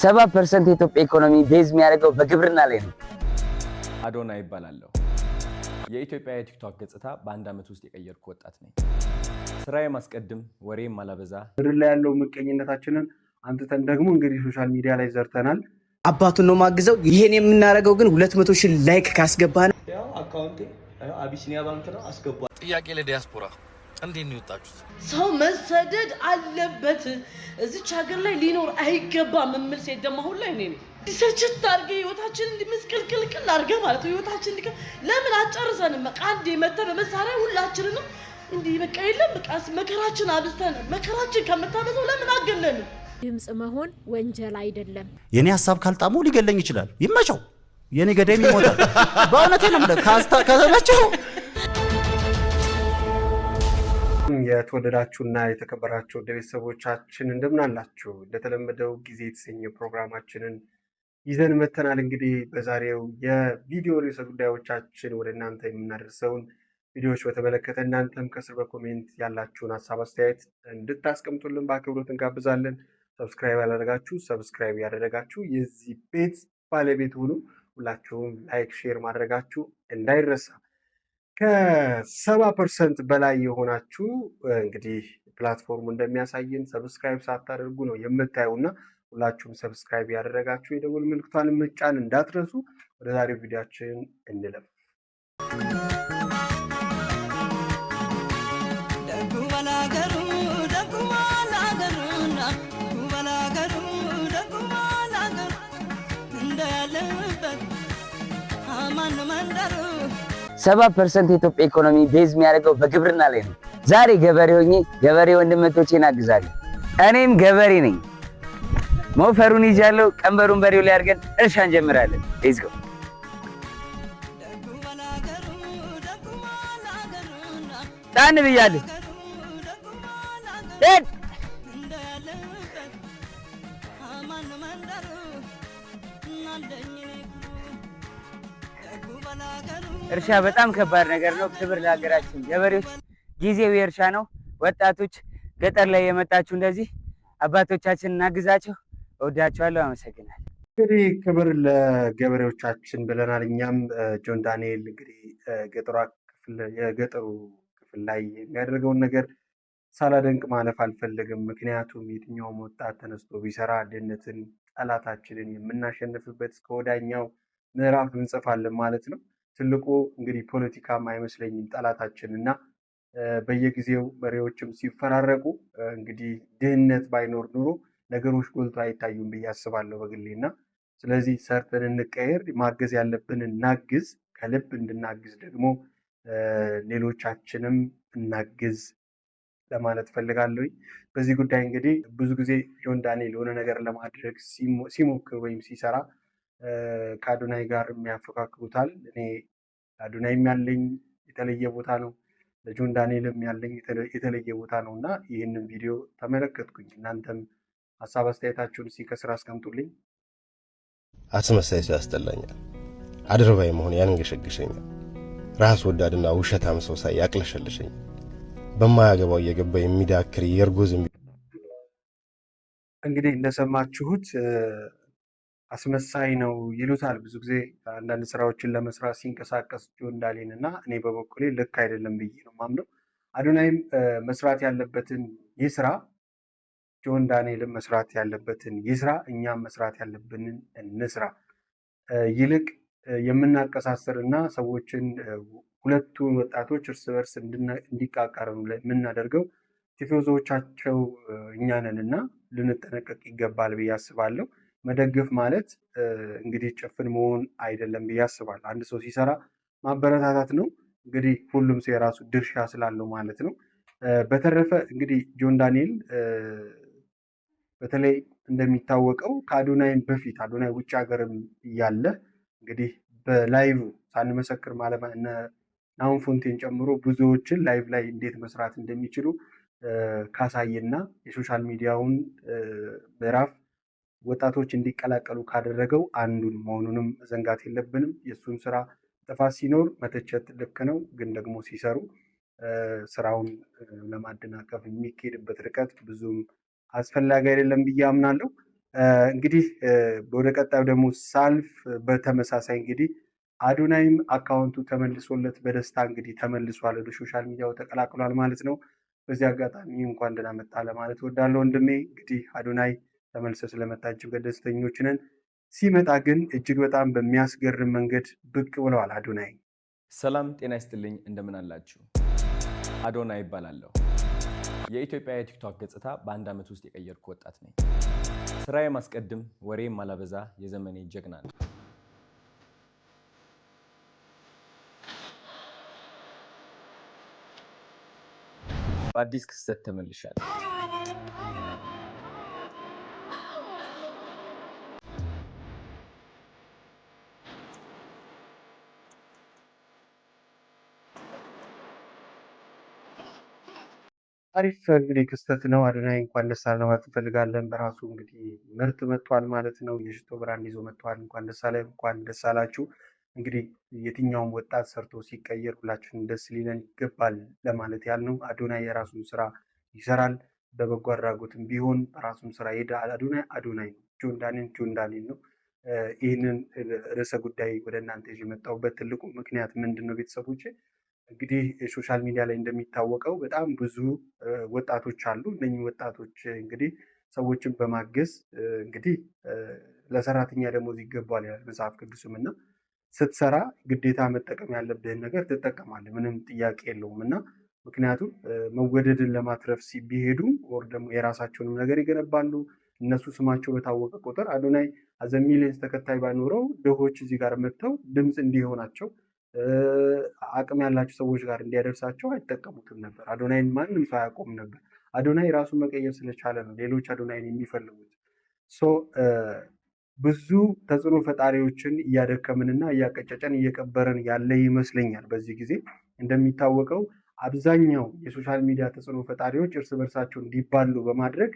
70% የኢትዮጵያ ኢኮኖሚ ቤዝ የሚያደርገው በግብርና ላይ ነው። አዶና ይባላለሁ። የኢትዮጵያ የቲክቶክ ገጽታ በአንድ አመት ውስጥ የቀየርኩ ወጣት ነኝ። ስራዬ ማስቀድም ወሬም ማላበዛ ምድር ላይ ያለው ምቀኝነታችንን አንተን ደግሞ እንግዲህ ሶሻል ሚዲያ ላይ ዘርተናል። አባቱን ነው ማግዘው። ይሄን የምናደርገው ግን 200,000 ላይክ ካስገባን ያው አካውንቴ አቢሲኒያ ባንክ ነው አስገባ። ጥያቄ ለዲያስፖራ እንዴት ነው የወጣችሁት? ሰው መሰደድ አለበት እዚች ሀገር ላይ ሊኖር አይገባም የምል ሴት ደግሞ አሁን ላይ ነኝ። ዲሰርችት አድርገህ ህይወታችንን እንዲመስቀልቅልቅል አድርገህ ማለት ነው ህይወታችንን እንዲህ ለምን አጨርሰንም? በቃ አንዴ መተህ በመሳሪያ ሁላችንንም እንዲህ በቃ የለም በቃ መከራችን አብዝተን መከራችን ከመታበዘው ለምን አገለንም? ድምጽ መሆን ወንጀል አይደለም። የኔ ሐሳብ ካልጣሙ ሊገለኝ ይችላል። ይመቸው። የኔ ገዳይም ይሞታል። በእውነቴ ነው ማለት ካስተመቸው። የተወደዳችሁና የተከበራችሁ ቤተሰቦቻችን እንደምን አላችሁ? እንደተለመደው ጊዜ የተሰኘ ፕሮግራማችንን ይዘን መተናል። እንግዲህ በዛሬው የቪዲዮ ርዕሰ ጉዳዮቻችን ወደ እናንተ የምናደርሰውን ቪዲዮዎች በተመለከተ እናንተም ከስር በኮሜንት ያላችሁን ሀሳብ አስተያየት እንድታስቀምጡልን በአክብሮት እንጋብዛለን። ሰብስክራይብ ያላደረጋችሁ ሰብስክራይብ ያደረጋችሁ የዚህ ቤት ባለቤት ሁኑ። ሁላችሁም ላይክ ሼር ማድረጋችሁ እንዳይረሳ። ከ70% በላይ የሆናችሁ እንግዲህ ፕላትፎርሙ እንደሚያሳየን ሰብስክራይብ ሳታደርጉ ነው የምታዩና ሁላችሁም ሰብስክራይብ ያደረጋችሁ የደወል ምልክቷን መጫን እንዳትረሱ። ወደ ዛሬው ቪዲዮአችን እንለፍ። ሰባ ፐርሰንት የኢትዮጵያ ኢኮኖሚ ቤዝ የሚያደርገው በግብርና ላይ ነው። ዛሬ ገበሬ ሆኜ ገበሬ ወንድመቶቼን አግዛለሁ። እኔም ገበሬ ነኝ። ሞፈሩን ይዣለሁ። ቀንበሩን በሬው ላይ አድርገን እርሻ እንጀምራለን። ሌትስ ጎ። ጣን ብያለሁ። እርሻ በጣም ከባድ ነገር ነው። ክብር ለሀገራችን ገበሬዎች። ጊዜው የእርሻ ነው። ወጣቶች ገጠር ላይ የመጣችሁ እንደዚህ አባቶቻችን እናግዛቸው። እወዳቸዋለሁ። አመሰግናለሁ። እንግዲህ ክብር ለገበሬዎቻችን ብለናል። እኛም ጆን ዳንኤል እንግዲህ የገጠሩ ክፍል ላይ የሚያደርገውን ነገር ሳላደንቅ ማለፍ አልፈልግም። ምክንያቱም የትኛውም ወጣት ተነስቶ ቢሰራ ድህነትን፣ ጠላታችንን የምናሸንፍበት እስከ ወዳኛው ምዕራፍ እንጽፋለን ማለት ነው። ትልቁ እንግዲህ ፖለቲካም አይመስለኝም ጠላታችን እና በየጊዜው መሪዎችም ሲፈራረቁ እንግዲህ ድህነት ባይኖር ኑሮ ነገሮች ጎልቶ አይታዩም ብዬ አስባለሁ በግሌ እና ስለዚህ ሰርተን እንቀየር፣ ማገዝ ያለብን እናግዝ፣ ከልብ እንድናግዝ ደግሞ ሌሎቻችንም እናግዝ ለማለት ፈልጋለሁ። በዚህ ጉዳይ እንግዲህ ብዙ ጊዜ ጆን ዳንኤል የሆነ ነገር ለማድረግ ሲሞክር ወይም ሲሰራ ከአዶናይ ጋር የሚያፈካክሩታል። እኔ ለአዶናይም ያለኝ የተለየ ቦታ ነው፣ ለጆን ዳንኤልም ያለኝ የተለየ ቦታ ነው እና ይህንን ቪዲዮ ተመለከትኩኝ። እናንተም ሀሳብ አስተያየታችሁን ከስር አስቀምጡልኝ። አስመሳይ ሰው ያስጠላኛል። አድርባይ መሆን ያንገሸግሸኛል። ራስ ወዳድና ውሸታም ሰው ሳይ ያቅለሸልሸኛል። በማያገባው እየገባ የሚዳክር የእርጎዝ እንግዲህ እንደሰማችሁት አስመሳይ ነው ይሉታል ብዙ ጊዜ አንዳንድ ስራዎችን ለመስራት ሲንቀሳቀስ ጆን ዳንኤል እና እኔ በበኩሌ ልክ አይደለም ብዬ ነው ማምነው። አዶናይም መስራት ያለበትን ይስራ፣ ጆን ዳንኤልም መስራት ያለበትን ይስራ፣ እኛም መስራት ያለብንን እንስራ። ይልቅ የምናቀሳስር እና ሰዎችን ሁለቱን ወጣቶች እርስ በርስ እንዲቃቀሩ የምናደርገው ቲፎዞቻቸው እኛ ነን እና ልንጠነቀቅ ይገባል ብዬ አስባለሁ። መደገፍ ማለት እንግዲህ ጭፍን መሆን አይደለም ብዬ አስባለሁ። አንድ ሰው ሲሰራ ማበረታታት ነው። እንግዲህ ሁሉም ሰው የራሱ ድርሻ ስላለው ማለት ነው። በተረፈ እንግዲህ ጆን ዳንኤል በተለይ እንደሚታወቀው ከአዶናይም በፊት አዶናይ ውጭ ሀገርም እያለ እንግዲህ በላይቭ ሳንመሰክር ማለት እነ ናሁን ፎንቴን ጨምሮ ብዙዎችን ላይቭ ላይ እንዴት መስራት እንደሚችሉ ካሳየና የሶሻል ሚዲያውን ምዕራፍ ወጣቶች እንዲቀላቀሉ ካደረገው አንዱን መሆኑንም መዘንጋት የለብንም። የእሱን ስራ ጥፋት ሲኖር መተቸት ልክ ነው፣ ግን ደግሞ ሲሰሩ ስራውን ለማደናቀፍ የሚካሄድበት ርቀት ብዙም አስፈላጊ አይደለም ብዬ አምናለሁ። እንግዲህ ወደ ቀጣዩ ደግሞ ሳልፍ በተመሳሳይ እንግዲህ አዶናይም አካውንቱ ተመልሶለት በደስታ እንግዲህ ተመልሷል፣ ወደ ሶሻል ሚዲያው ተቀላቅሏል ማለት ነው። በዚህ አጋጣሚ እንኳን ደህና መጣ ለማለት እወዳለሁ ወንድሜ። እንግዲህ አዶናይ ተመልሶ ስለመጣ እጅግ ደስተኞች ነን። ሲመጣ ግን እጅግ በጣም በሚያስገርም መንገድ ብቅ ብለዋል አዶናይ። ሰላም ጤና ይስጥልኝ፣ እንደምን አላችሁ? አዶናይ ይባላለሁ። የኢትዮጵያ የቲክቶክ ገጽታ በአንድ ዓመት ውስጥ የቀየርኩ ወጣት ነኝ። ስራዬ ማስቀድም፣ ወሬም ማላበዛ የዘመኔ ጀግና ነው። በአዲስ ክስተት ተመልሻለሁ። አሪፍ እንግዲህ ክስተት ነው። አዶናይ እንኳን ደስ አለ ማለት እንፈልጋለን። በራሱ እንግዲህ ምርት መጥቷል ማለት ነው። የሽቶ ብራንድ ይዞ መጥቷል። እንኳን ደስ አለ፣ እንኳን ደስ አላችሁ። እንግዲህ የትኛውም ወጣት ሰርቶ ሲቀየር ሁላችንም ደስ ሊለን ይገባል ለማለት ያህል ነው። አዶናይ የራሱን ስራ ይሰራል። በበጎ አድራጎትም ቢሆን በራሱን ስራ ይሄዳል። አዶናይ ነው። ጆን ዳንኤል ነው። ይህንን ርዕሰ ጉዳይ ወደ እናንተ ይዤ የመጣሁበት ትልቁ ምክንያት ምንድን ነው? ቤተሰቦች እንግዲህ ሶሻል ሚዲያ ላይ እንደሚታወቀው በጣም ብዙ ወጣቶች አሉ። እነኚህ ወጣቶች እንግዲህ ሰዎችን በማገዝ እንግዲህ ለሰራተኛ ደሞዝ ይገባል ይላል መጽሐፍ ቅዱስም እና ስትሰራ ግዴታ መጠቀም ያለብህን ነገር ትጠቀማለህ። ምንም ጥያቄ የለውም እና ምክንያቱም መወደድን ለማትረፍ ቢሄዱ ወር ደግሞ የራሳቸውንም ነገር ይገነባሉ። እነሱ ስማቸው በታወቀ ቁጥር አዶናይ አዘ ሚሊየንስ ተከታይ ባይኖረው ድሆች እዚህ ጋር መጥተው ድምፅ እንዲሆናቸው አቅም ያላቸው ሰዎች ጋር እንዲያደርሳቸው አይጠቀሙትም ነበር። አዶናይን ማንም ሰው አያውቁም ነበር። አዶናይ ራሱን መቀየር ስለቻለ ነው ሌሎች አዶናይን የሚፈልጉት። ብዙ ተጽዕኖ ፈጣሪዎችን እያደከምንና እያቀጨጨን እየቀበረን ያለ ይመስለኛል። በዚህ ጊዜ እንደሚታወቀው አብዛኛው የሶሻል ሚዲያ ተጽዕኖ ፈጣሪዎች እርስ በርሳቸው እንዲባሉ በማድረግ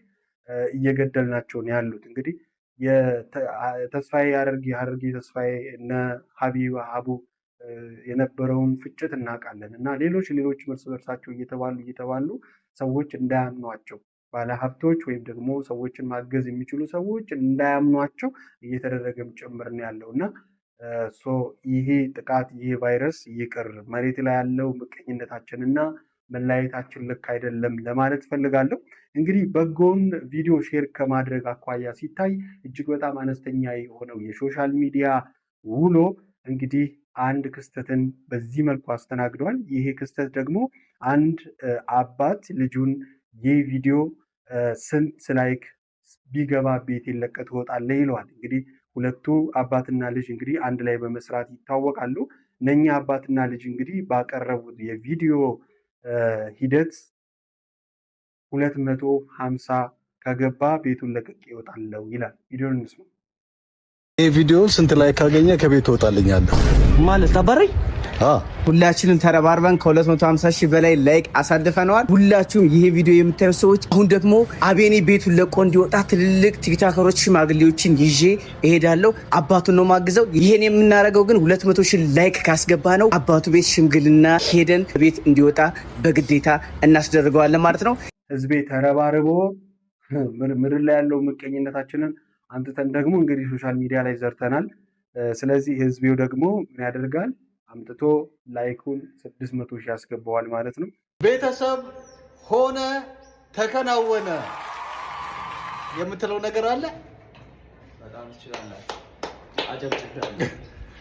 እየገደልናቸው ነው ያሉት። እንግዲህ ተስፋዬ ሀረርጌ ተስፋዬ እነ ሀቡ የነበረውን ፍጭት እናውቃለን እና ሌሎች እርስ በርሳቸው እየተባሉ ሰዎች እንዳያምኗቸው ባለሀብቶች ወይም ደግሞ ሰዎችን ማገዝ የሚችሉ ሰዎች እንዳያምኗቸው እየተደረገም ጭምር ነው ያለው እና ይሄ ጥቃት ይሄ ቫይረስ ይቅር፣ መሬት ላይ ያለው ምቀኝነታችንና መለያየታችን ልክ አይደለም ለማለት ፈልጋለሁ። እንግዲህ በጎን ቪዲዮ ሼር ከማድረግ አኳያ ሲታይ እጅግ በጣም አነስተኛ የሆነው የሶሻል ሚዲያ ውሎ እንግዲህ አንድ ክስተትን በዚህ መልኩ አስተናግዷል። ይሄ ክስተት ደግሞ አንድ አባት ልጁን ይህ ቪዲዮ ስንት ላይክ ቢገባ ቤቴን ለቀህ ትወጣለህ ይለዋል። እንግዲህ ሁለቱ አባትና ልጅ እንግዲህ አንድ ላይ በመስራት ይታወቃሉ። እነኛ አባትና ልጅ እንግዲህ ባቀረቡት የቪዲዮ ሂደት 250 ከገባ ቤቱን ለቅቄ እወጣለሁ ይላል። ቪዲዮን እንስማ። ይህ ቪዲዮ ስንት ላይ ካገኘ ከቤት እወጣልኛለሁ ማለት ታባረኝ። ሁላችንም ተረባርበን ከ250 ሺህ በላይ ላይክ አሳልፈነዋል። ሁላችሁም ይሄ ቪዲዮ የምታዩ ሰዎች አሁን ደግሞ አቤኔ ቤቱን ለቆ እንዲወጣ ትልልቅ ቲክቶከሮች ሽማግሌዎችን ይዤ እሄዳለሁ። አባቱን ነው ማግዘው። ይሄን የምናደርገው ግን 200 ሺህ ላይክ ካስገባ ነው አባቱ ቤት ሽምግልና ሄደን ቤት እንዲወጣ በግዴታ እናስደርገዋለን ማለት ነው። ህዝቤ ተረባርቦ ምድር ላይ ያለው ምቀኝነታችንን አምጥተን ደግሞ እንግዲህ ሶሻል ሚዲያ ላይ ዘርተናል። ስለዚህ ህዝቤው ደግሞ ምን ያደርጋል? አምጥቶ ላይኩን 600 ሺህ ያስገባዋል ማለት ነው። ቤተሰብ ሆነ ተከናወነ የምትለው ነገር አለ? በጣም ትችላላችሁ። አጨብጭባለሁ።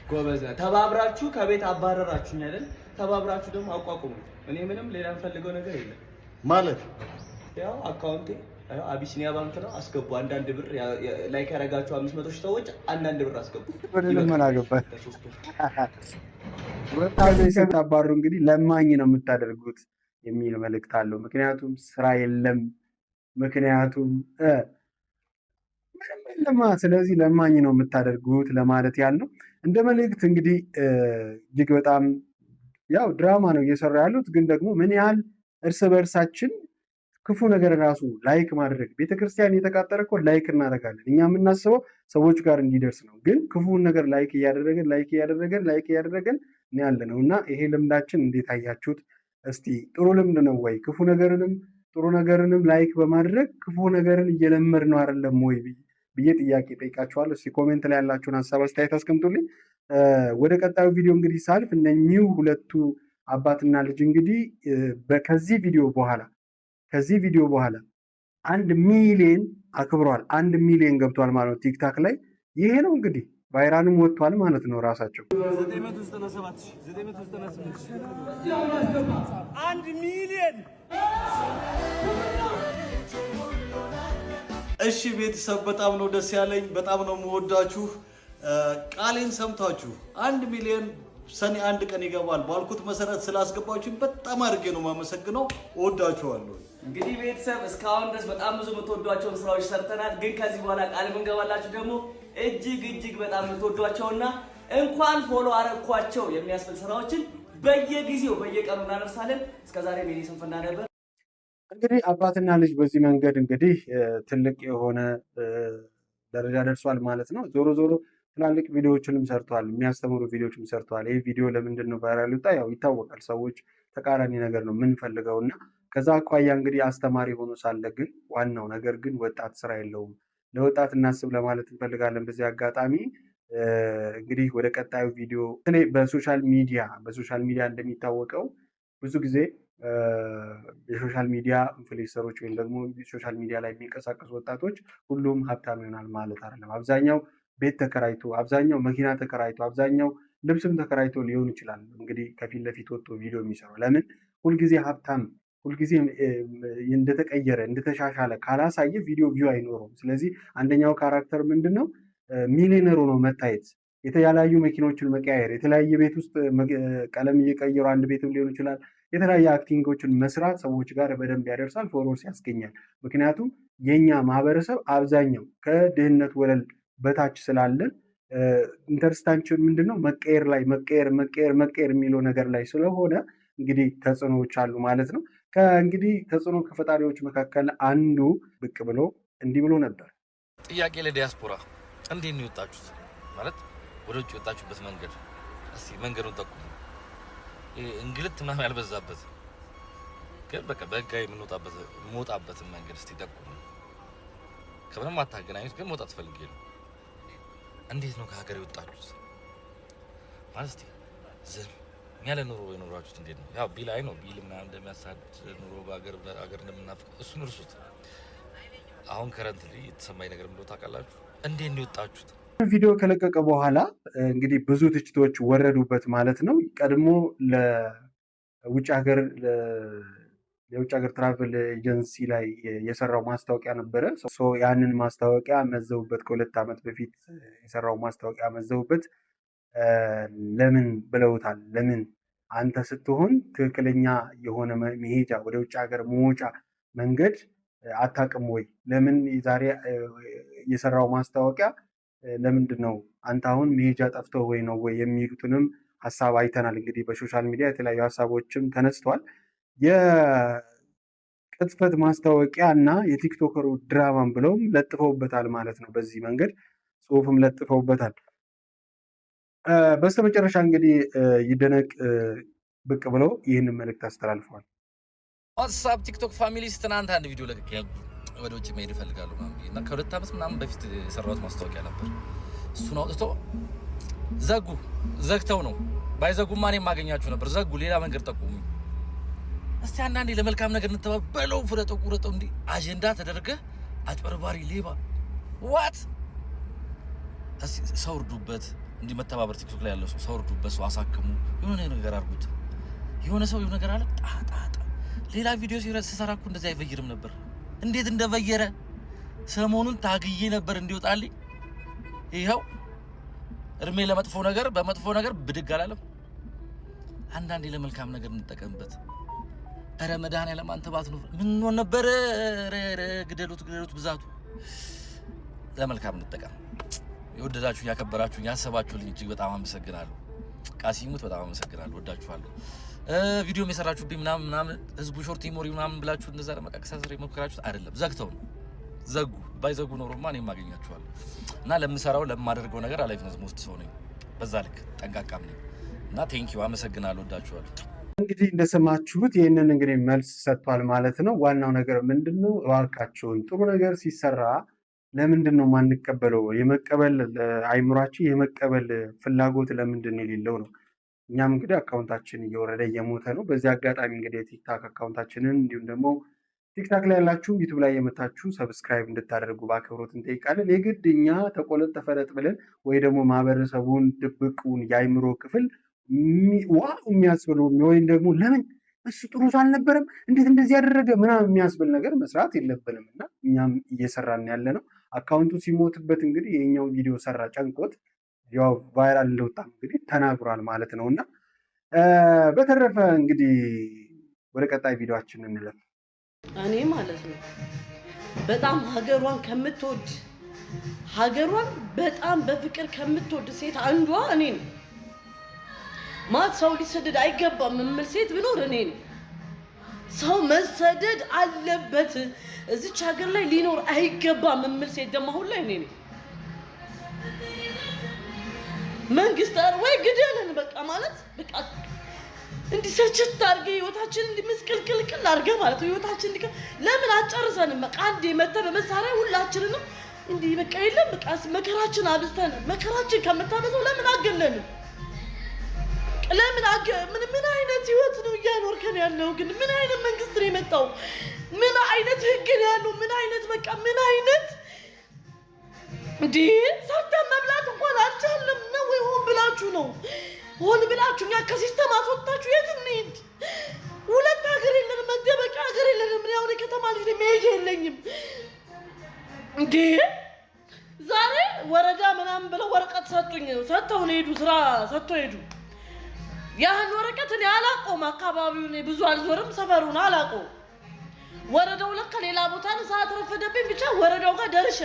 ጎበዝ። ተባብራችሁ ከቤት አባረራችሁኝ አይደል? ተባብራችሁ ደግሞ አቋቁሙ። እኔ ምንም ሌላ የምፈልገው ነገር የለም ማለት ያው አካውንቴ አቢሲኒያ ባንክ ነው። አስገቡ። አንዳንድ ብር ላይክ ያደረጋችሁ 500 ሺህ ሰዎች አንዳንድ ብር አስገቡ። ምን አገባኝ። አባሩ እንግዲህ ለማኝ ነው የምታደርጉት የሚል መልእክት አለው። ምክንያቱም ስራ የለም፣ ምክንያቱም ምንም የለማ። ስለዚህ ለማኝ ነው የምታደርጉት ለማለት ያለው እንደ መልእክት እንግዲህ እጅግ በጣም ያው ድራማ ነው እየሰራ ያሉት። ግን ደግሞ ምን ያህል እርስ በእርሳችን ክፉ ነገር ራሱ ላይክ ማድረግ ቤተክርስቲያን የተቃጠረ እኮ ላይክ እናደርጋለን። እኛ የምናስበው ሰዎች ጋር እንዲደርስ ነው። ግን ክፉን ነገር ላይክ እያደረገን ያለ ነው እና ይሄ ልምዳችን እንዴት አያችሁት? እስቲ ጥሩ ልምድ ነው ወይ? ክፉ ነገርንም ጥሩ ነገርንም ላይክ በማድረግ ክፉ ነገርን እየለመድ ነው አይደለም ወይ ብዬ ጥያቄ ጠይቃችኋለሁ። እስቲ ኮሜንት ላይ ያላችሁን ሀሳብ አስተያየት አስቀምጡልኝ። ወደ ቀጣዩ ቪዲዮ እንግዲህ ሳልፍ እነኚህ ሁለቱ አባትና ልጅ እንግዲህ ከዚህ ቪዲዮ በኋላ 1 ሚሊዮን አክብረዋል። 1 ሚሊዮን ገብቷል ማለት ነው ቲክታክ ላይ። ይሄ ነው እንግዲህ ቫይራልም ወጥቷል ማለት ነው። ራሳቸው 1 ሚሊዮን። እሺ ቤተሰብ በጣም ነው ደስ ያለኝ፣ በጣም ነው የምወዳችሁ። ቃሌን ሰምታችሁ 1 ሚሊዮን ሰኔ 1 ቀን ይገባል ባልኩት መሰረት ስላስገባችሁ በጣም አድርጌ ነው የማመሰግነው። እወዳችኋለሁ። እንግዲህ ቤተሰብ እስካሁን ድረስ በጣም ብዙ የምትወዷቸውን ስራዎች ሰርተናል። ግን ከዚህ በኋላ ቃል የምንገባላችሁ ደግሞ እጅግ በጣም የምትወዷቸውና እንኳን ፎሎ አረኳቸው የሚያስብል ስራዎችን በየጊዜው በየቀኑ እናደርሳለን። እስከዛሬ ቤኒ ስንፍና ነበር። እንግዲህ አባትና ልጅ በዚህ መንገድ እንግዲህ ትልቅ የሆነ ደረጃ ደርሷል ማለት ነው። ዞሮ ትላልቅ ቪዲዮዎችንም ሰርተዋል፣ የሚያስተምሩ ቪዲዮዎችንም ሰርተዋል። ይህ ቪዲዮ ለምንድን ነው ቫይራል ወጣ? ያው ይታወቃል። ሰዎች ተቃራኒ ነገር ነው የምንፈልገው እና ከዛ አኳያ እንግዲህ አስተማሪ ሆኖ ሳለ ግን ዋናው ነገር ግን ወጣት ስራ የለውም። ለወጣት እናስብ ለማለት እንፈልጋለን። በዚህ አጋጣሚ እንግዲህ ወደ ቀጣዩ ቪዲዮ በሶሻል ሚዲያ እንደሚታወቀው ብዙ ጊዜ የሶሻል ሚዲያ ኢንፍሉዌንሰሮች ወይም ደግሞ ሶሻል ሚዲያ ላይ የሚንቀሳቀሱ ወጣቶች ሁሉም ሀብታም ይሆናል ማለት አይደለም። አብዛኛው ቤት ተከራይቶ፣ አብዛኛው መኪና ተከራይቶ፣ አብዛኛው ልብስም ተከራይቶ ሊሆን ይችላል እንግዲህ ከፊት ለፊት ወጥቶ ቪዲዮ የሚሰራው። ለምን ሁልጊዜ ሀብታም ሁልጊዜ እንደተቀየረ እንደተሻሻለ ካላሳየ ቪዲዮ ቪው አይኖረውም። ስለዚህ አንደኛው ካራክተር ምንድነው? ሚሊዮነር ሆኖ መታየት፣ የተለያዩ መኪኖችን መቀያየር፣ የተለያየ ቤት ውስጥ ቀለም እየቀየሩ አንድ ቤትም ሊሆን ይችላል የተለያየ አክቲንጎችን መስራት ሰዎች ጋር በደንብ ያደርሳል፣ ፎሎወርስ ያስገኛል። ምክንያቱም የኛ ማህበረሰብ አብዛኛው ከድህነት ወለል በታች ስላለን ኢንተርስታንችን ምንድነው መቀየር የሚለው ነገር ላይ ስለሆነ እንግዲህ ተጽዕኖዎች አሉ ማለት ነው። ከእንግዲህ ተጽዕኖ ከፈጣሪዎች መካከል አንዱ ብቅ ብሎ እንዲህ ብሎ ነበር። ጥያቄ ለዲያስፖራ እንዴት ነው የወጣችሁት? ማለት ወደ ውጭ የወጣችሁበት መንገድ እስቲ መንገዱን ጠቁሙ። እንግልት ምናምን ያልበዛበት ግን በቃ በህጋዊ የምንወጣበትን መንገድ እስቲ ጠቁሙ። ከምንም አታገናኙት፣ ግን መውጣት ፈልጌ ነው። እንዴት ነው ከሀገር የወጣችሁት? ማለት እስቲ ዝም ያለ ኑሮ የኖራችሁት እንዴት ነው? ያው ቢል ነው ቢል ምናምን እንደሚያሳድ ኑሮ በሀገር እንደምናፍቅ እሱን እርሱት። አሁን ከረንትሊ የተሰማኝ ነገር ምንድነው ታውቃላችሁ? እንዴት ነው የወጣችሁት? ቪዲዮ ከለቀቀ በኋላ እንግዲህ ብዙ ትችቶች ወረዱበት ማለት ነው። ቀድሞ የውጭ ሀገር ትራቨል ኤጀንሲ ላይ የሰራው ማስታወቂያ ነበረ። ያንን ማስታወቂያ መዘውበት ከ2 ዓመት በፊት የሰራው ማስታወቂያ መዘውበት ለምን ብለውታል። ለምን አንተ ስትሆን ትክክለኛ የሆነ መሄጃ ወደ ውጭ ሀገር መውጫ መንገድ አታውቅም ወይ? ለምን ዛሬ የሰራው ማስታወቂያ ለምንድን ነው አንተ አሁን መሄጃ ጠፍተው ወይ ነው ወይ የሚሉትንም ሀሳብ አይተናል። እንግዲህ በሶሻል ሚዲያ የተለያዩ ሀሳቦችም ተነስተዋል። የቅጥፈት ማስታወቂያ እና የቲክቶከሩ ድራማን ብለውም ለጥፈውበታል ማለት ነው። በዚህ መንገድ ጽሁፍም ለጥፈውበታል። በስተመጨረሻ እንግዲህ ይደነቅ ብቅ ብለው ይህንን መልእክት አስተላልፈዋል። ዋትስአፕ ቲክቶክ ፋሚሊ ትናንት አንድ ቪዲዮ ለቅቄ ወደ ውጭ መሄድ እፈልጋለሁ እና ከ2 ዓመት ምናምን በፊት የሰራሁት ማስታወቂያ ነበር። እሱን አውጥቶ ዘግተው ነው። ባይዘጉማ እኔም ማገኛችሁ ነበር። ዘጉ። ሌላ መንገድ ጠቁሙ። እስቲ አንዳንዴ ለመልካም ነገር እንተባበለው። ፍረጠው ቁረጠው። እንዲህ አጀንዳ ተደርገህ አጭበርባሪ ሌባ ዋት ሰው እርዱበት። እንዲህ መተባበር ቲክቶክ ላይ ያለው ሰው እርዱበት፣ ሰው አሳክሙ፣ የሆነ ነገር አድርጉት። የሆነ ሰው የሆነ ነገር አለ ጣጣጣ። ሌላ ቪዲዮ ሲሰራ እኮ እንደዚህ አይበይርም ነበር። እንዴት እንደበየረ ሰሞኑን ታግዬ ነበር እንዲወጣልኝ። ይኸው እድሜ ለመጥፎ ነገር በመጥፎ ነገር ብድግ አላለም። አንዳንዴ ለመልካም ነገር እንጠቀምበት። ኧረ መድኃኒዓለም አንተ ባትኖር ምን ሆነ ነበር? ግደሉት ብዛቱ። ለመልካም እንጠቀም። የወደዳችሁ ያከበራችሁ ያሰባችሁልኝ እጅግ በጣም አመሰግናለሁ። ቃሲሙት በጣም አመሰግናለሁ። ወዳችኋለሁ። ቪዲዮም የሰራችሁብኝ ምናምን ህዝቡ ሾርት ሜሞሪ ምናምን ብላችሁ እንደዛ ለመቃቀሳሰር የሞከራችሁት አይደለም። ዘግተው ነው። ዘጉ። ባይዘጉ ኖሮማ እኔም አገኛችኋለሁ። እና ለምሰራው ለማደርገው ነገር ኃላፊነት የምወስድ ሰው ነኝ። በዛ ልክ ጠንቃቃም ነኝ እና ቴንኪው አመሰግናለሁ። ወዳችኋለሁ። እንግዲህ እንደሰማችሁት ይህንን እንግዲህ መልስ ሰጥቷል ማለት ነው። ዋናው ነገር ምንድነው? እባካችሁን ጥሩ ነገር ሲሰራ ለምንድን ነው የማንቀበለው? የመቀበል አይምሯችን የመቀበል ፍላጎት ለምንድን ነው የሌለው ነው። እኛም እንግዲህ አካውንታችን እየወረደ እየሞተ ነው። በዚህ አጋጣሚ እንግዲህ የቲክታክ አካውንታችንን እንዲሁም ደግሞ ቲክታክ ላይ ያላችሁ ዩቱብ ላይ የመታችሁ ሰብስክራይብ እንድታደርጉ በአክብሮት እንጠይቃለን። የግድ እኛ ተቆለጥ ተፈለጥ ብለን ወይ ደግሞ ማህበረሰቡን ድብቁን የአይምሮ ክፍል ዋው የሚያስብሉ ወይም ደግሞ ለምን እሱ ጥሩ አልነበረም እንዴት እንደዚህ ያደረገ ምናምን የሚያስብል ነገር መስራት የለብንም እና እኛም እየሰራን ያለ ነው። አካውንቱ ሲሞትበት እንግዲህ የኛው ቪዲዮ ሰራ ጨንቆት ያው ቫይራል እንደወጣ እንግዲህ ተናግሯል ማለት ነው። እና በተረፈ እንግዲህ ወደ ቀጣይ ቪዲዮአችን እንለፍ። እኔ ማለት ነው በጣም ሀገሯን ከምትወድ ሀገሯን በጣም በፍቅር ከምትወድ ሴት አንዷ እኔ ነኝ። ማት ሰው ሊሰደድ አይገባም የምል ሴት ብኖር እኔ ነኝ። ሰው መሰደድ አለበት እዚች ሀገር ላይ ሊኖር አይገባም የምል ሴት ደግሞ አሁን ላይ እኔ ነኝ። መንግስት ወይ ግደልን በቃ ማለት በቃ እንዲሰችት አድርገ ህይወታችን እንዲመስቀልቅልቅል አድርገ ማለት ነው። ህይወታችን ለምን አጨርሰንም በቃ አንዴ መተ በመሳሪያ ሁላችንንም እንዲህ በቃ የለም በቃ መከራችን አብዝተን መከራችን ከምታበዛው ለምን አገለንም? ለምን ምን አይነት ህይወት ነው እያኖርከን ያለው? ግን ምን አይነት መንግስት ነው የመጣው? ምን አይነት ህግ ነው ያለው? ምን አይነት በቃ ምን አይነት እንዴ ሰርተን መብላት እንኳን አልቻለም ነው ወይ? ሆን ብላችሁ ነው ሆን ብላችሁ እኛ ከሲስተም አስወጣችሁ። የት እንሂድ? ሁለት ሀገር የለንም፣ መደበቂያ ሀገር የለንም። ምን ያው ከተማ ልጅ መሄጃ የለኝም እንዴ። ዛሬ ወረዳ ምናምን ብለው ወረቀት ሰጡኝ። ሰጥተው ነው ሄዱ፣ ስራ ሰጥተው ሄዱ። ያን ወረቀት እኔ አላውቀውም፣ አካባቢውን ብዙ አልዞርም፣ ሰፈሩን አላውቀውም። ወረዳው ለካ ሌላ ቦታ ነው። ሰዓት ረፈደብኝ፣ ብቻ ወረዳው ጋር ደርሼ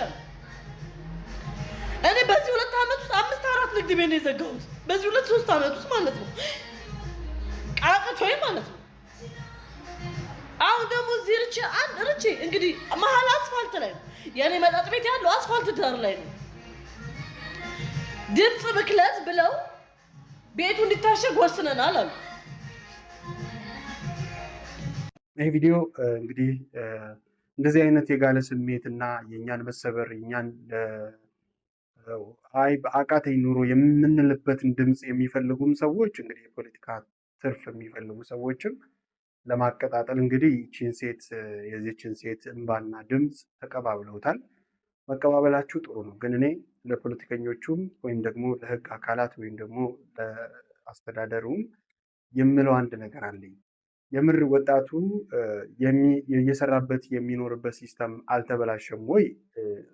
እኔ በዚህ 2 አመት ውስጥ 5-4 ንግድ ቤት ነው የዘጋሁት። በዚህ 2-3 አመት ውስጥ ማለት ነው ቃቅቶኝ ማለት ነው። አሁን ደግሞ እዚህ ርቼ እንግዲህ መሀል አስፋልት ላይ ነው የኔ መጠጥ ቤት ያለው፣ አስፋልት ዳር ላይ ነው። ድምፅ ብክለት ብለው ቤቱ እንዲታሸግ ወስነናል አሉ። ይህ ቪዲዮ እንግዲህ እንደዚህ አይነት የጋለ ስሜትና የኛን መሰበር የኛን በአቃተኝ ኑሮ የምንልበትን ድምፅ የሚፈልጉም ሰዎች እንግዲህ የፖለቲካ ትርፍ የሚፈልጉ ሰዎችም ለማቀጣጠል እንግዲህ የዚችን ሴት እንባና ድምፅ ተቀባብለውታል። መቀባበላችሁ ጥሩ ነው፣ ግን እኔ ለፖለቲከኞቹም ወይም ደግሞ ለህግ አካላት ወይም ደግሞ ለአስተዳደሩም የምለው አንድ ነገር አለኝ። የምር ወጣቱ እየሰራበት የሚኖርበት ሲስተም አልተበላሸም ወይ?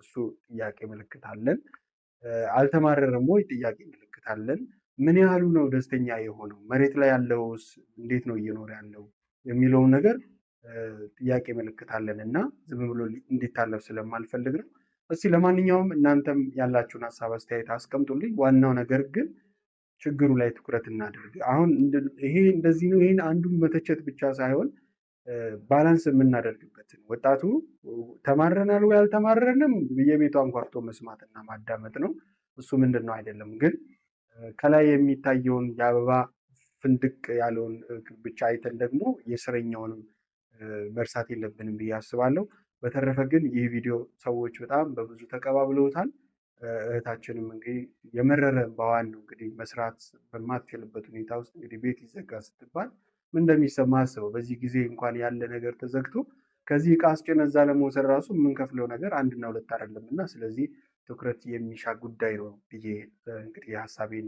እሱ ጥያቄ ምልክት አለን። አልተማረረም ወይ? ጥያቄ ምልክት አለን። ምን ያህሉ ነው ደስተኛ የሆነው? መሬት ላይ ያለውስ እንዴት ነው እየኖረ ያለው የሚለውን ነገር ጥያቄ ምልክት አለን እና ዝም ብሎ እንዲታለፍ ስለማልፈልግ ነው። እስቲ ለማንኛውም እናንተም ያላችሁን ሀሳብ አስተያየት አስቀምጡልኝ። ዋናው ነገር ግን ችግሩ ላይ ትኩረት እናደርግ። አሁን ይሄ እንደዚህ ነው ይሄን አንዱን መተቸት ብቻ ሳይሆን ባላንስ የምናደርግበትን ወጣቱ ተማረናል ወይ አልተማረንም በየቤቱ አንኳርቶ መስማትና ማዳመጥ ነው። እሱ ምንድን ነው አይደለም፣ ግን ከላይ የሚታየውን የአበባ ፍንድቅ ያለውን ብቻ አይተን ደግሞ የስረኛውንም መርሳት የለብንም ብዬ አስባለሁ። በተረፈ ግን ይህ ቪዲዮ ሰዎች በጣም በብዙ ተቀባብለውታል። እህታችንም እንግዲህ የመረረ በዋን ነው እንግዲህ መስራት በማትችልበት ሁኔታ ውስጥ እንግዲህ ቤት ይዘጋ ስትባል ምን እንደሚሰማ አስበው። በዚህ ጊዜ እንኳን ያለ ነገር ተዘግቶ ከዚህ ዕቃ አስጭነን እዛ ለመውሰድ ራሱ የምንከፍለው ነገር 1 እና 2 አይደለም እና ስለዚህ ትኩረት የሚሻ ጉዳይ ነው ብዬ እንግዲህ ሀሳቤን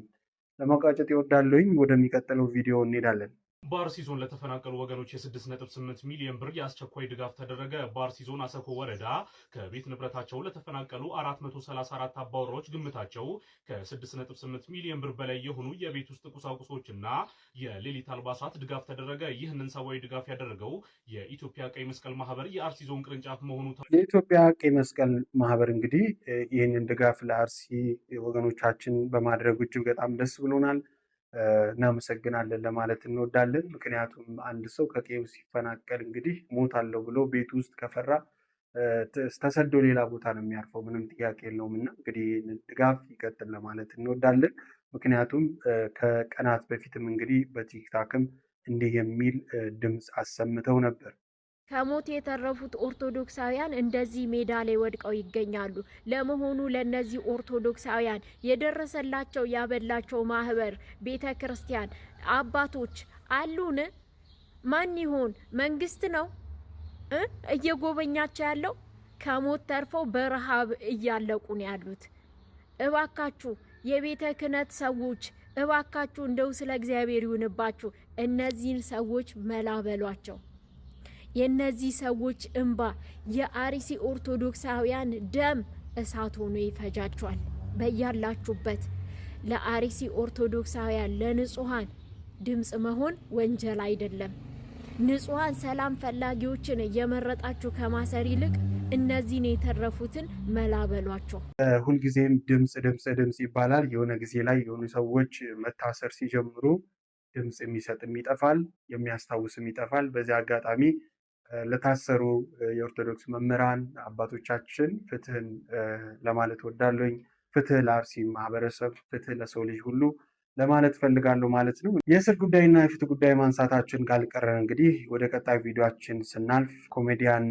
ለማቋጨት ይወዳለሁኝ። ወደሚቀጥለው ቪዲዮ እንሄዳለን። በአርሲ ዞን ለተፈናቀሉ ወገኖች የ6.8 ሚሊዮን ብር የአስቸኳይ ድጋፍ ተደረገ። በአርሲ ዞን አሰኮ ወረዳ ከቤት ንብረታቸው ለተፈናቀሉ 434 አባወራዎች ግምታቸው ከ6.8 ሚሊዮን ብር በላይ የሆኑ የቤት ውስጥ ቁሳቁሶችና የሌሊት አልባሳት ድጋፍ ተደረገ። ይህንን ሰብአዊ ድጋፍ ያደረገው የኢትዮጵያ ቀይ መስቀል ማህበር የአርሲ ዞን ቅርንጫፍ መሆኑ የኢትዮጵያ ቀይ መስቀል ማህበር እንግዲህ ይህንን ድጋፍ ለአርሲ ወገኖቻችን በማድረግ እጅግ በጣም ደስ ብሎናል። እናመሰግናለን ለማለት እንወዳለን። ምክንያቱም አንድ ሰው ከቀዬው ሲፈናቀል እንግዲህ ሞታለሁ ብሎ ቤት ውስጥ ከፈራ ተሰዶ ሌላ ቦታ ነው የሚያርፈው፣ ምንም ጥያቄ የለውም እና እንግዲህ ድጋፍ ይቀጥል ለማለት እንወዳለን። ምክንያቱም ከቀናት በፊትም እንግዲህ በቲክታክም እንዲህ የሚል ድምፅ አሰምተው ነበር። ከሞት የተረፉት ኦርቶዶክሳውያን እንደዚህ ሜዳ ላይ ወድቀው ይገኛሉ። ለመሆኑ ለነዚህ ኦርቶዶክሳውያን የደረሰላቸው ያበላቸው ማህበር፣ ቤተ ክርስቲያን፣ አባቶች አሉን? ማን ይሆን? መንግስት ነው እየጎበኛቸው ያለው? ከሞት ተርፈው በረሃብ እያለቁ ነው ያሉት። እባካችሁ የቤተ ክህነት ሰዎች እባካችሁ እንደው ስለ እግዚአብሔር ይሁንባችሁ እነዚህን ሰዎች መላበሏቸው። የነዚህ ሰዎች እንባ የአርሲ ኦርቶዶክሳውያን ደም እሳት ሆኖ ይፈጃቸዋል። በያላችሁበት ለአርሲ ኦርቶዶክሳውያን ለንጹሃን ድምጽ መሆን ወንጀል አይደለም። ንጹሃን ሰላም ፈላጊዎችን እየመረጣችሁ ከማሰር ይልቅ እነዚህን የተረፉትን መላበሏቸው። ሁልጊዜም ድምጽ ይባላል። የሆነ ጊዜ ላይ የሆኑ ሰዎች መታሰር ሲጀምሩ ድምጽ የሚሰጥም ይጠፋል፣ የሚያስታውስም ይጠፋል። በዚህ አጋጣሚ ለታሰሩ የኦርቶዶክስ መምህራን አባቶቻችን ፍትህን ለማለት ወዳለኝ። ፍትህ ለአርሲ ማህበረሰብ፣ ፍትህ ለሰው ልጅ ሁሉ ለማለት ፈልጋለሁ ማለት ነው። የእስር ጉዳይና የፍትህ ጉዳይ ማንሳታችን ካልቀረን እንግዲህ ወደ ቀጣይ ቪዲዮችን ስናልፍ ኮሜዲያን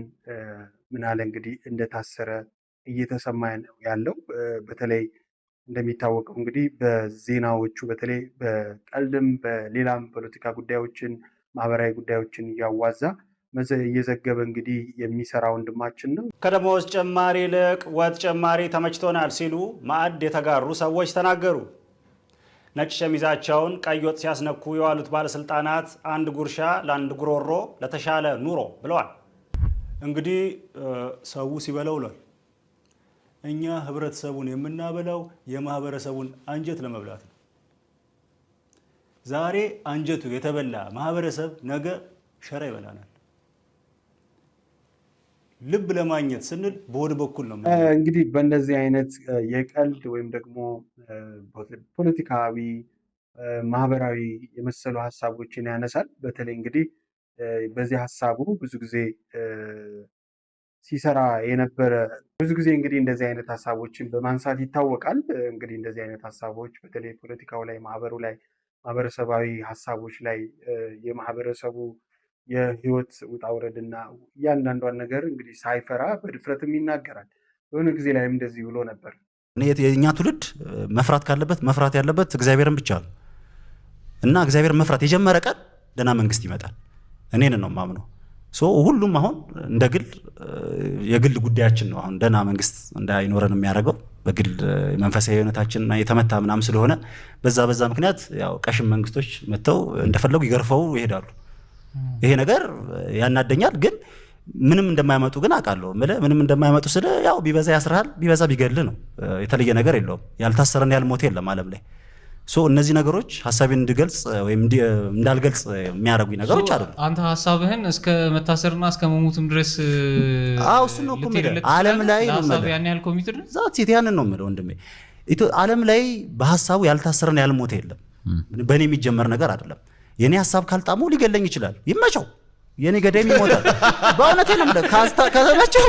ምናለ እንግዲህ እንደታሰረ እየተሰማ ነው ያለው። በተለይ እንደሚታወቀው እንግዲህ በዜናዎቹ በተለይ በቀልድም በሌላም ፖለቲካ ጉዳዮችን ማህበራዊ ጉዳዮችን እያዋዛ እየዘገበ እንግዲህ የሚሰራ ወንድማችን ነው። ከደሞዝ ጭማሪ ይልቅ ወጥ ጭማሪ ተመችቶናል ሲሉ ማዕድ የተጋሩ ሰዎች ተናገሩ። ነጭ ሸሚዛቸውን ቀይ ወጥ ሲያስነኩ የዋሉት ባለስልጣናት አንድ ጉርሻ ለአንድ ጉሮሮ ለተሻለ ኑሮ ብለዋል። እንግዲህ ሰው ሲበላው ውሏል። እኛ ህብረተሰቡን የምናበላው የማህበረሰቡን አንጀት ለመብላት ነው። ዛሬ አንጀቱ የተበላ ማህበረሰብ ነገ ሸራ ይበላናል። ልብ ለማግኘት ስንል በወደ በኩል ነው። እንግዲህ በእንደዚህ አይነት የቀልድ ወይም ደግሞ ፖለቲካዊ ማህበራዊ የመሰሉ ሀሳቦችን ያነሳል። በተለይ እንግዲህ በዚህ ሀሳቡ ብዙ ጊዜ ሲሰራ የነበረ ብዙ ጊዜ እንግዲህ እንደዚህ አይነት ሀሳቦችን በማንሳት ይታወቃል። እንግዲህ እንደዚህ አይነት ሀሳቦች በተለይ ፖለቲካው ላይ ማህበሩ ላይ ማህበረሰባዊ ሀሳቦች ላይ የማህበረሰቡ የህይወት ውጣ ውረድና እያንዳንዷን ነገር እንግዲህ ሳይፈራ በድፍረትም ይናገራል። የሆነ ጊዜ ላይም እንደዚህ ብሎ ነበር። የእኛ ትውልድ መፍራት ካለበት መፍራት ያለበት እግዚአብሔርን ብቻ ነው እና እግዚአብሔር መፍራት የጀመረ ቀን ደህና መንግስት ይመጣል። እኔን ነው የማምነው። ሁሉም አሁን እንደ ግል የግል ጉዳያችን ነው። አሁን ደህና መንግስት እንዳይኖረን የሚያደርገው በግል መንፈሳዊ ህይወታችን የተመታ ምናምን ስለሆነ በዛ ምክንያት ያው ቀሽም መንግስቶች መጥተው እንደፈለጉ ይገርፈው ይሄዳሉ። ይሄ ነገር ያናደኛል። ግን ምንም እንደማይመጡ ግን አውቃለሁ። ምንም እንደማይመጡ ስለ ያው ቢበዛ ያስራል፣ ቢበዛ ቢገል ነው። የተለየ ነገር የለውም። ያልታሰረን ያልሞተ የለም ዓለም ላይ። እነዚህ ነገሮች ሐሳቤን እንድገልጽ ወይም እንዳልገልጽ የሚያደርጉኝ ነገሮች አይደሉም። አንተ ሐሳብህን እስከ መታሰርና እስከ መሞትም ድረስ እሱ ነው እኮ ዓለም ላይ ነው ማለት ያን ያህል ኮሚትድ ዛት ያንን ነው የምለው ወንድሜ። ዓለም ላይ በሐሳቡ ያልታሰረን ያልሞተ የለም። በእኔ የሚጀመር ነገር አይደለም። የኔ ሐሳብ ካልጣመው ሊገለኝ ይችላል። ይመቸው፣ የኔ ገዳይም ይሞታል። በእውነቴ ነው የምልህ። ከተመቸው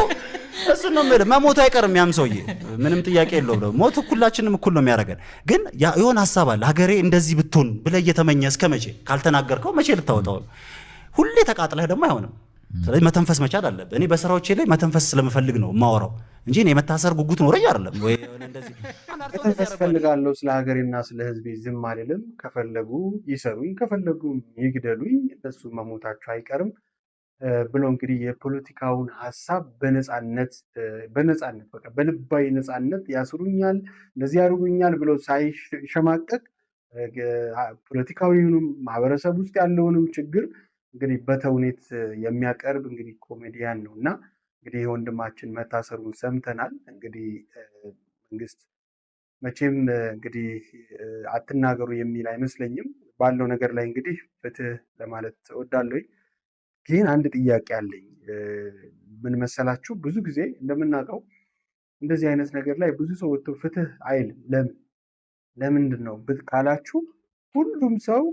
እሱ ነው የምልህ። መሞቱ አይቀርም ያም ሰውዬ፣ ምንም ጥያቄ የለውም። ሞት ሁላችንም እኩል ነው የሚያደርገን። ግን የሆነ ሐሳብ አለ። ሀገሬ እንደዚህ ብትሆን ብለህ እየተመኘ እስከ መቼ ካልተናገርከው መቼ ልታወጣው? ሁሌ ተቃጥለህ ደግሞ አይሆንም። ስለዚህ መተንፈስ መቻል አለብህ። እኔ በስራዎቼ ላይ መተንፈስ ስለምፈልግ ነው የማወራው እንጂ እኔ የመታሰር ጉጉት ኖረኝ አይደለም። ወይ እንደዚህ መተንፈስ ፈልጋለሁ፣ ስለ ሀገሬና ስለ ሕዝቤ ዝም አልልም። ከፈለጉ ይሰሩኝ፣ ከፈለጉ ይግደሉኝ፣ እነሱ መሞታቸው አይቀርም ብሎ እንግዲህ የፖለቲካውን ሀሳብ በነፃነት በቃ በልባዊ ነፃነት ያስሩኛል፣ እንደዚህ ያደርጉኛል ብሎ ሳይሸማቀቅ ፖለቲካዊውንም ማህበረሰብ ውስጥ ያለውንም ችግር እንግዲህ በተውኔት የሚያቀርብ እንግዲህ ኮሜዲያን ነው እና እንግዲህ የወንድማችን መታሰሩን ሰምተናል። እንግዲህ መንግስት መቼም እንግዲህ አትናገሩ የሚል አይመስለኝም። ባለው ነገር ላይ እንግዲህ ፍትህ ለማለት እወዳለሁ። ግን አንድ ጥያቄ አለኝ። ምን መሰላችሁ? ብዙ ጊዜ እንደምናውቀው እንደዚህ አይነት ነገር ላይ ብዙ ሰው ወጥቶ ፍትህ አይልም። ለምንድን ነው ካላችሁ ሁሉም ሰው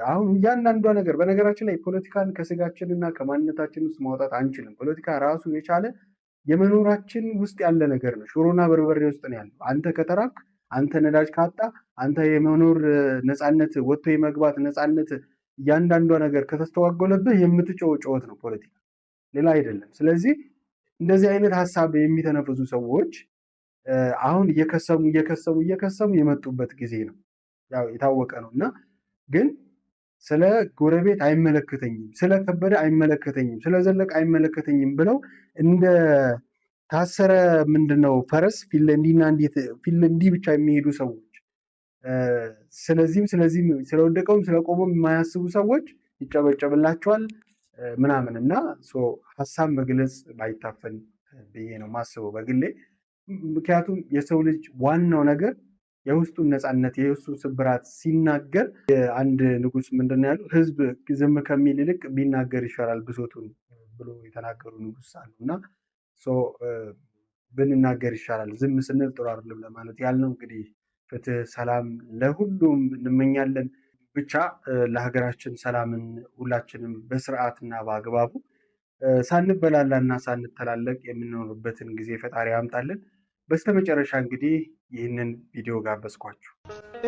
አሁን እያንዳንዷ ነገር በነገራችን ላይ ፖለቲካን ከስጋችንና ከማንነታችን ውስጥ ማውጣት አንችልም። ፖለቲካ ራሱ የቻለ የመኖራችን ውስጥ ያለ ነገር ነው። ሽሮና በርበሬ ውስጥ ነው ያለው። አንተ ከተራብክ፣ አንተ ነዳጅ ካጣ፣ አንተ የመኖር ነፃነት ወጥቶ የመግባት ነፃነት እያንዳንዷ ነገር ከተስተዋጎለብህ የምትጮው ጩኸት ነው ፖለቲካ፣ ሌላ አይደለም። ስለዚህ እንደዚህ አይነት ሀሳብ የሚተነፍሱ ሰዎች አሁን እየከሰሙ የመጡበት ጊዜ ነው፣ ያው የታወቀ ነው። እና ግን ስለ ጎረቤት አይመለከተኝም፣ ስለ ከበደ አይመለከተኝም፣ ስለ ዘለቀ አይመለከተኝም ብለው እንደ ታሰረ ምንድነው ፈረስ ፊልንዲ ብቻ የሚሄዱ ሰዎች፣ ስለዚህም ስለወደቀውም ስለቆመም የማያስቡ ሰዎች ይጨበጨብላቸዋል ምናምን እና ሀሳብ መግለጽ ባይታፈን ብዬ ነው ማስበው በግሌ። ምክንያቱም የሰው ልጅ ዋናው ነገር የውስጡን ነፃነት የውስጡን ስብራት ሲናገር፣ አንድ ንጉስ ምንድነው ያሉ ህዝብ ዝም ከሚል ይልቅ ቢናገር ይሻላል ብሶቱን ብሎ የተናገሩ ንጉስ አሉ እና ብንናገር ይሻላል፣ ዝም ስንል ጥሩ አይደለም ለማለት ያልነው። እንግዲህ ፍትህ፣ ሰላም ለሁሉም እንመኛለን። ብቻ ለሀገራችን ሰላምን ሁላችንም በስርዓትና በአግባቡ ሳንበላላና ሳንተላለቅ የምንኖርበትን ጊዜ ፈጣሪ ያምጣልን። በስተመጨረሻ እንግዲህ ይህንን ቪዲዮ ጋበዝኳችሁ።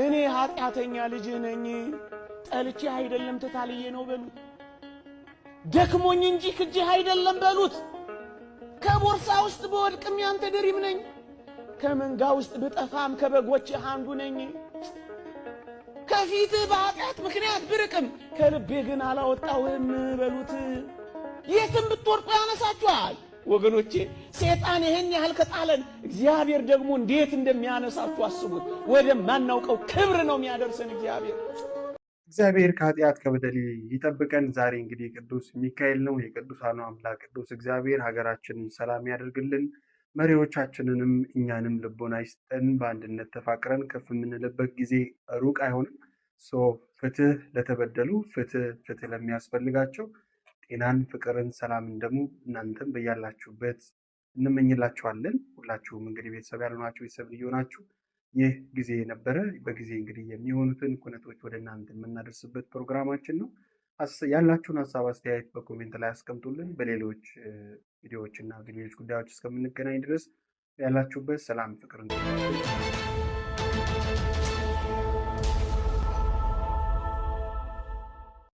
እኔ ኃጢአተኛ ልጅ ነኝ፣ ጠልቼ አይደለም ተታልዬ ነው በሉት። ደክሞኝ እንጂ ክጄህ አይደለም በሉት። ከቦርሳ ውስጥ በወድቅም ያንተ ድሪም ነኝ፣ ከመንጋ ውስጥ ብጠፋም ከበጎችህ አንዱ ነኝ። ከፊትህ በኃጢአት ምክንያት ብርቅም ከልቤ ግን አላወጣውም በሉት። የትም ብትወድቁ ያነሳችኋል ወገኖቼ። ሰይጣን ይሄን ያህል ከጣለን እግዚአብሔር ደግሞ እንዴት እንደሚያነሳችሁ አስቡት። ወደማናውቀው ክብር ነው የሚያደርሰን እግዚአብሔር። እግዚአብሔር ከኃጢአት ከበደል ይጠብቀን። ዛሬ እንግዲህ ቅዱስ ሚካኤል ነው። የቅዱሳኑ አምላክ ቅዱስ እግዚአብሔር ሀገራችንን ሰላም ያደርግልን፣ መሪዎቻችንንም እኛንም ልቦና ይስጠን። በአንድነት ተፋቅረን ከፍ የምንልበት ጊዜ ሩቅ አይሆንም። ፍትህ ለተበደሉ፣ ፍትህ ለሚያስፈልጋቸው፣ ጤናን፣ ፍቅርን፣ ሰላምን ደግሞ እናንተም በያላችሁበት እንመኝላችኋለን። ሁላችሁም እንግዲህ ቤተሰብ ያልሆናችሁ ቤተሰብ ልዩናችሁ ይህ ጊዜ ነበረ። በጊዜ እንግዲህ የሚሆኑትን ኩነቶች ወደ እናንተ የምናደርስበት ፕሮግራማችን ነው። ያላችሁን ሀሳብ አስተያየት በኮሜንት ላይ አስቀምጡልን። በሌሎች ቪዲዮዎች እና ሌሎች ጉዳዮች እስከምንገናኝ ድረስ ያላችሁበት ሰላም፣ ፍቅር